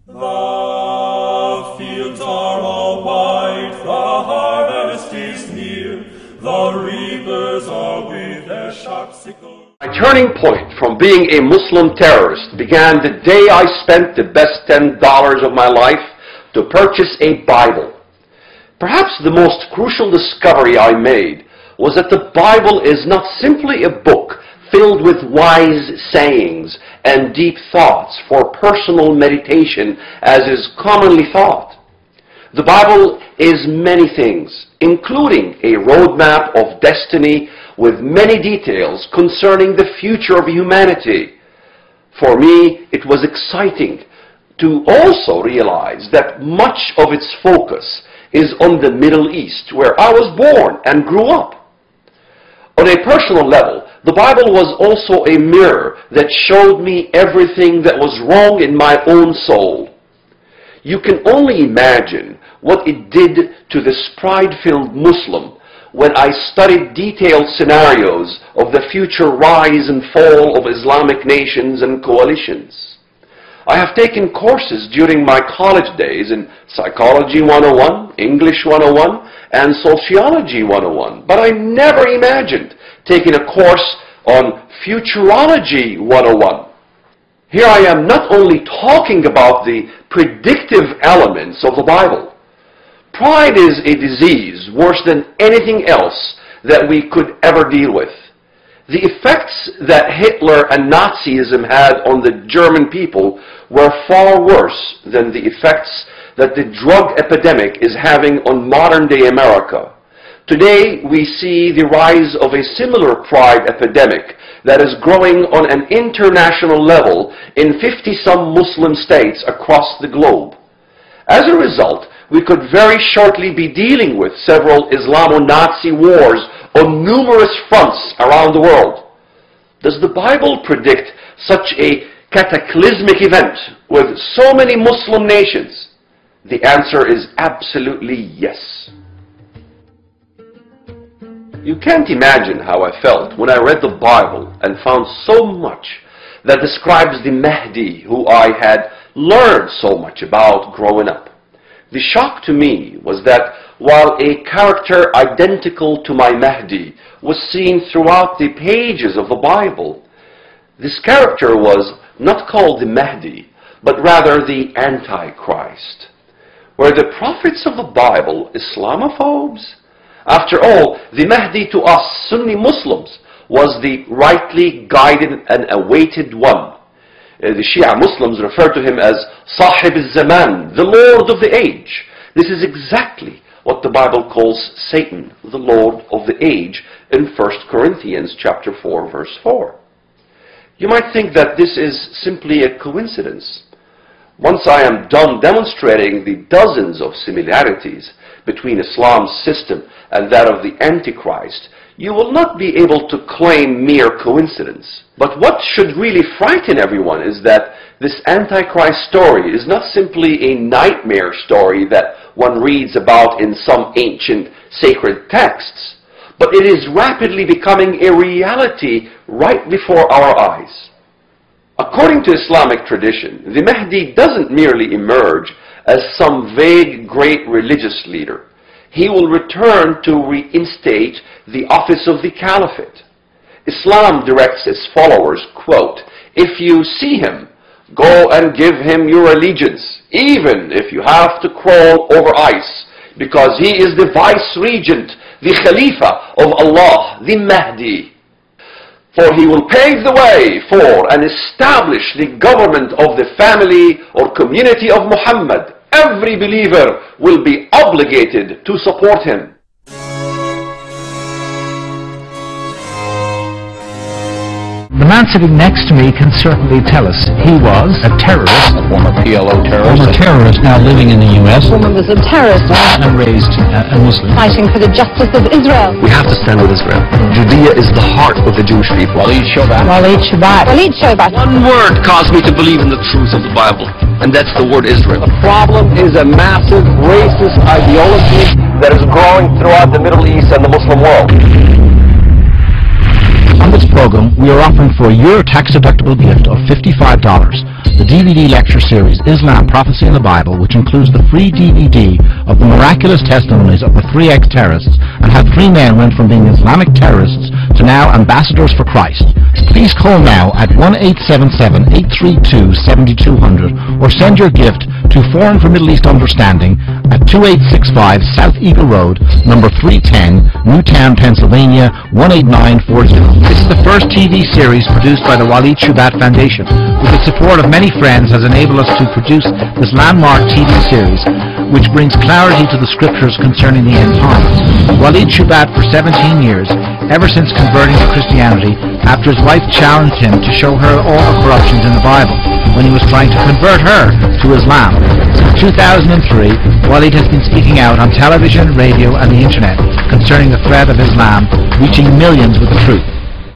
The fields are all white, the harvest is near, the reapers are with their sharp sickles. My turning point from being a Muslim terrorist began the day I spent the best $10 of my life to purchase a Bible. Perhaps the most crucial discovery I made was that the Bible is not simply a book filled with wise sayings and deep thoughts for personal meditation as is commonly thought. The Bible is many things, including a roadmap of destiny with many details concerning the future of humanity. For me, it was exciting to also realize that much of its focus is on the Middle East, where I was born and grew up. On a personal level, the Bible was also a mirror that showed me everything that was wrong in my own soul. You can only imagine what it did to this pride-filled Muslim when I studied detailed scenarios of the future rise and fall of Islamic nations and coalitions. I have taken courses during my college days in Psychology 101, English 101, and Sociology 101, but I never imagined taking a course on Futurology 101. Here I am not only talking about the predictive elements of the Bible. Pride is a disease worse than anything else that we could ever deal with. The effects that Hitler and Nazism had on the German people were far worse than the effects that the drug epidemic is having on modern-day America. Today, we see the rise of a similar pride epidemic that is growing on an international level in 50-some Muslim states across the globe. As a result, we could very shortly be dealing with several Islamo-Nazi wars on numerous fronts around the world. Does the Bible predict such a cataclysmic event with so many Muslim nations? The answer is absolutely yes. You can't imagine how I felt when I read the Bible and found so much that describes the Mahdi who I had learned so much about growing up. The shock to me was that while a character identical to my Mahdi was seen throughout the pages of the Bible, this character was not called the Mahdi, but rather the Antichrist. Were the prophets of the Bible Islamophobes? After all, the Mahdi to us Sunni Muslims was the rightly guided and awaited one. The Shia Muslims refer to him as Sahib al-Zaman, the Lord of the Age. This is exactly what the Bible calls Satan, the Lord of the Age, in 1 Corinthians chapter 4, verse 4. You might think that this is simply a coincidence. Once I am done demonstrating the dozens of similarities between Islam's system and that of the Antichrist, you will not be able to claim mere coincidence. But what should really frighten everyone is that this Antichrist story is not simply a nightmare story that one reads about in some ancient sacred texts, but it is rapidly becoming a reality right before our eyes. According to Islamic tradition, the Mahdi doesn't merely emerge as some vague great religious leader. He will return to reinstate the office of the caliphate. Islam directs its followers, quote, "If you see him, go and give him your allegiance, even if you have to crawl over ice, because he is the vice-regent, the Khalifa of Allah, the Mahdi. For he will pave the way for and establish the government of the family or community of Muhammad. Every believer will be obligated to support him." The man sitting next to me can certainly tell us he was a terrorist, a former PLO terrorist, former terrorist now living in the US, former Muslim terrorist, born and raised a Muslim, fighting for the justice of Israel. We have to stand with Israel. Judea is the heart of the Jewish people. Walid Shoebat. Walid Shoebat. Walid Shoebat. One word caused me to believe in the truth of the Bible, and that's the word Israel. The problem is a massive racist ideology that is growing throughout the Middle East and the Muslim world. On this program, we are offering for your tax-deductible gift of $55 the DVD lecture series Islam, Prophecy and the Bible, which includes the free DVD of the miraculous testimonies of the 3 ex-terrorists and how 3 men went from being Islamic terrorists to now ambassadors for Christ. Please call now at 1-877-832-7200 or send your gift to Forum for Middle East Understanding at 2865 South Eagle Road, number 310, Newtown, Pennsylvania 18940. This is the first TV series produced by the Walid Shoebat Foundation. With the support of many friends has enabled us to produce this landmark TV series, which brings clarity to the scriptures concerning the end times. Walid Shoebat, for 17 years, ever since converting to Christianity, after his wife challenged him to show her all the corruptions in the Bible, when he was trying to convert her to Islam. Since 2003, Walid has been speaking out on television, radio and the internet concerning the threat of Islam, reaching millions with the truth.